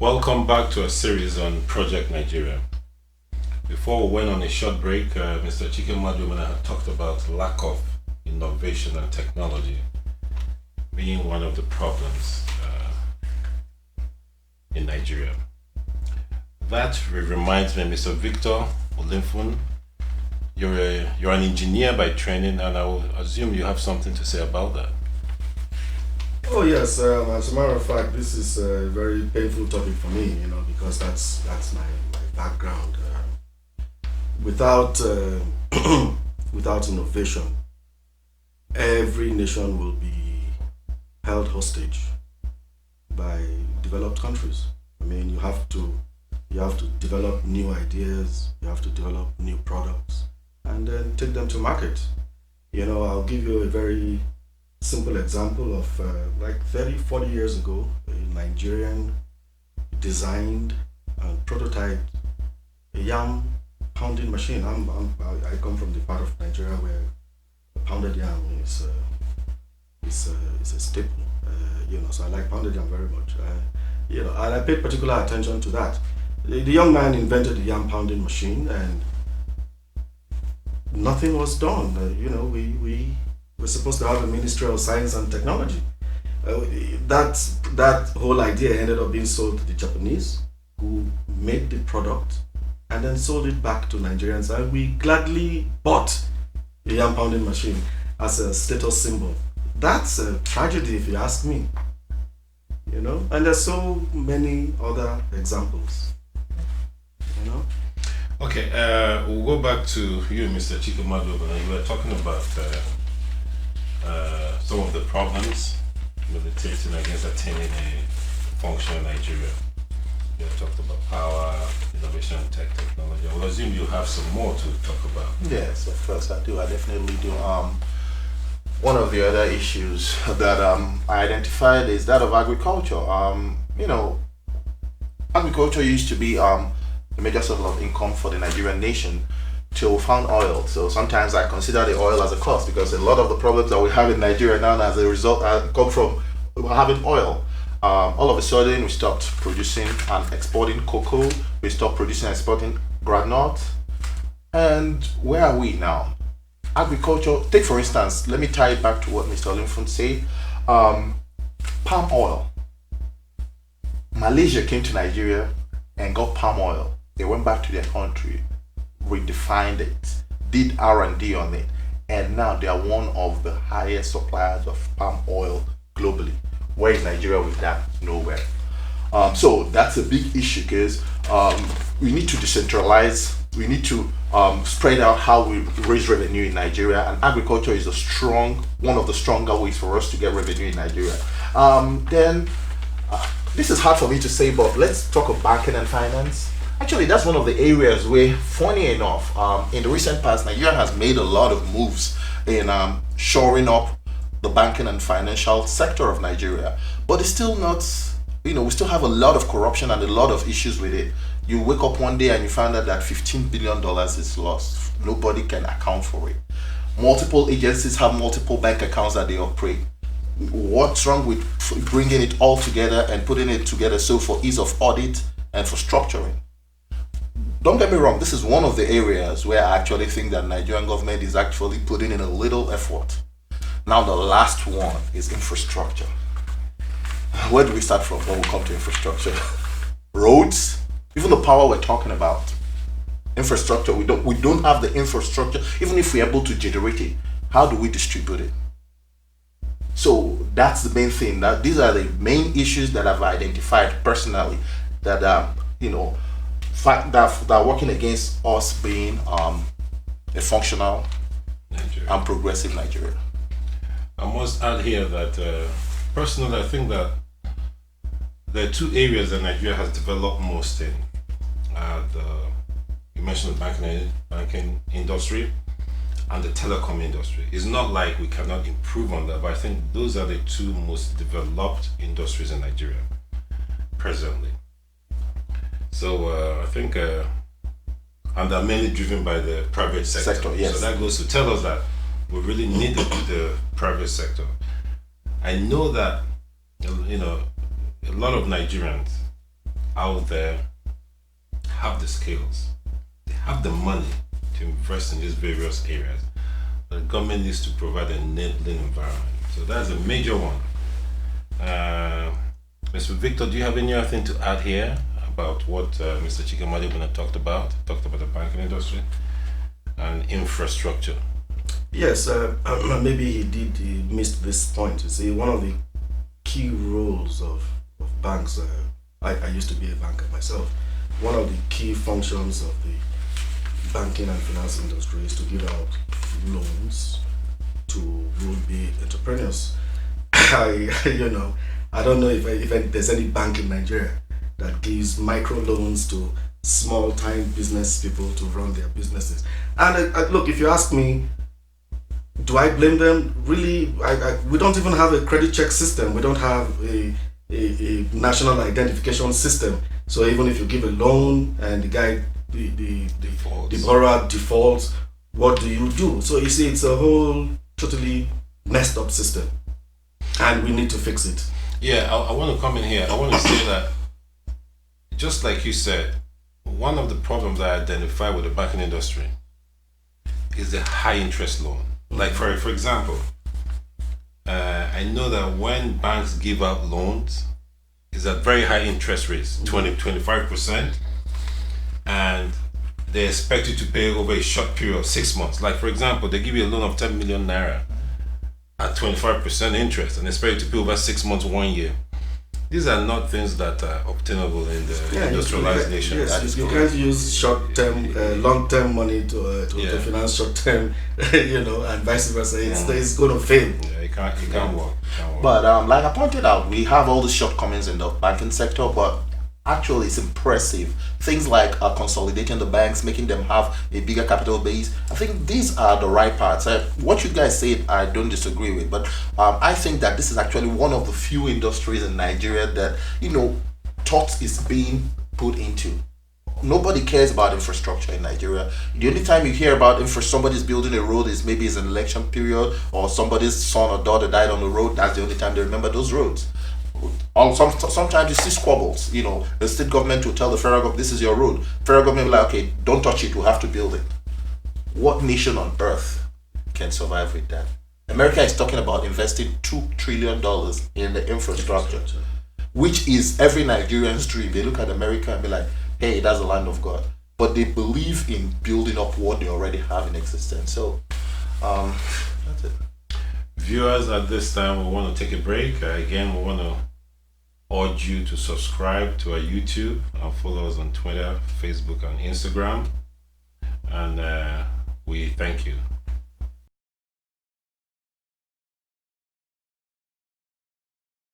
Welcome back to a series on Project Nigeria. Before we went on a short break, Mr. Chikemadu and I had talked about lack of innovation and technology being one of the problems in Nigeria. That reminds me, Mr. Victor Olimfun, you're an engineer by training, and I will assume you have something to say about that. Oh yes, as a matter of fact, this is a very painful topic for me, because that's my background. Without without innovation, every nation will be held hostage by developed countries. I mean, you have to develop new ideas, you have to develop new products, and then take them to market. I'll give you a very simple example of like 30, 40 years ago, a Nigerian designed and prototyped a yam pounding machine. I come from the part of Nigeria where pounded yam is a staple. So I like pounded yam very much. And I paid particular attention to that. The young man invented the yam pounding machine, and nothing was done. We're supposed to have a Ministry of Science and Technology. That whole idea ended up being sold to the Japanese, who made the product and then sold it back to Nigerians. And we gladly bought the yam pounding machine as a status symbol. That's a tragedy, if you ask me. And there's so many other examples. Okay, we'll go back to you, Mr. Chikemadu. You were talking about some of the problems militating against attaining a functional Nigeria. You talked about power, innovation, and technology. I will assume you have some more to talk about. Yes, of course I do. I definitely do. One of the other issues that I identified is that of agriculture. Agriculture used to be a major source of income for the Nigerian nation till we found oil. So sometimes I consider the oil as a cost, because a lot of the problems that we have in Nigeria now as a result come from having oil. All of a sudden we stopped producing and exporting cocoa, we stopped producing and exporting groundnut. And where are we now? Agriculture, take for instance, let me tie it back to what Mr. Olimfun said. Palm oil. Malaysia came to Nigeria and got palm oil. They went back to their country, redefined it, did R&D on it, and now they are one of the highest suppliers of palm oil globally. Where is Nigeria with that? Nowhere. So that's a big issue, because we need to decentralize. We need to spread out how we raise revenue in Nigeria, and agriculture is one of the stronger ways for us to get revenue in Nigeria. This is hard for me to say, but let's talk of banking and finance. Actually, that's one of the areas where, funny enough, in the recent past, Nigeria has made a lot of moves in shoring up the banking and financial sector of Nigeria. But it's still not, we still have a lot of corruption and a lot of issues with it. You wake up one day and you find out that $15 billion is lost. Nobody can account for it. Multiple agencies have multiple bank accounts that they operate. What's wrong with bringing it all together and putting it together so for ease of audit and for structuring? Don't get me wrong, this is one of the areas where I actually think that Nigerian government is actually putting in a little effort. Now the last one is infrastructure. Where do we start from when we come to infrastructure? Roads, even the power we're talking about. Infrastructure, we don't have the infrastructure. Even if we're able to generate it, how do we distribute it? So that's the main thing. That these are the main issues that I've identified personally that that are working against us being a functional Nigeria. And progressive Nigeria. I must add here that personally, I think that there are two areas that Nigeria has developed most in. You mentioned the banking industry and the telecom industry. It's not like we cannot improve on that, but I think those are the two most developed industries in Nigeria presently. So I think, and they're mainly driven by the private sector. Yes. So that goes to tell us that we really need the private sector. I know that, a lot of Nigerians out there have the skills, they have the money to invest in these various areas. But the government needs to provide an enabling environment. So that's a major one. Mr. Victor, do you have any other thing to add here about what Mr. Chikemadibuna talked about? Talked about the banking industry and infrastructure. Yes, maybe he missed this point. You see, one of the key roles of banks, I used to be a banker myself, one of the key functions of the banking and finance industry is to give out loans to would-be entrepreneurs. I don't know if there's any bank in Nigeria that gives micro loans to small-time business people to run their businesses. And look, if you ask me, do I blame them? Really, we don't even have a credit check system. We don't have a national identification system. So even if you give a loan and the guy, the borrower defaults, what do you do? So you see, it's a whole totally messed up system, and we need to fix it. Yeah, I want to come in here. I want to say that, just like you said, one of the problems I identify with the banking industry is the high interest loan. Like for example, I know that when banks give out loans, it's at very high interest rates, 20-25%, and they expect you to pay over a short period of 6 months. Like for example, they give you a loan of 10 million naira at 25% interest and expect you to pay over 6 months, 1 year. These are not things that are obtainable in the industrialized nations. Yes, you can't use short-term, long-term money to finance short-term, and vice versa. It's going to fail. Yeah, it can't work. But like I pointed out, we have all the shortcomings in the banking sector, but actually it's impressive. Things like consolidating the banks, making them have a bigger capital base. I think these are the right parts. What you guys said, I don't disagree with, but I think that this is actually one of the few industries in Nigeria that, thought is being put into. Nobody cares about infrastructure in Nigeria. The only time you hear about somebody's building a road is maybe it's an election period, or somebody's son or daughter died on the road. That's the only time they remember those roads. Sometimes you see squabbles. The state government will tell the federal government, this is your road. Federal government will be like, okay, don't touch it, we'll have to build it. What nation on earth can survive with that? America is talking about investing $2 trillion in the infrastructure, which is every Nigerian's dream. They look at America and be like, hey, that's the land of God. But they believe in building up what they already have in existence. So, that's it. Viewers, at this time we want to take a break. Again, we want to urge you to subscribe to our YouTube and follow us on Twitter, Facebook, and Instagram. And we thank you.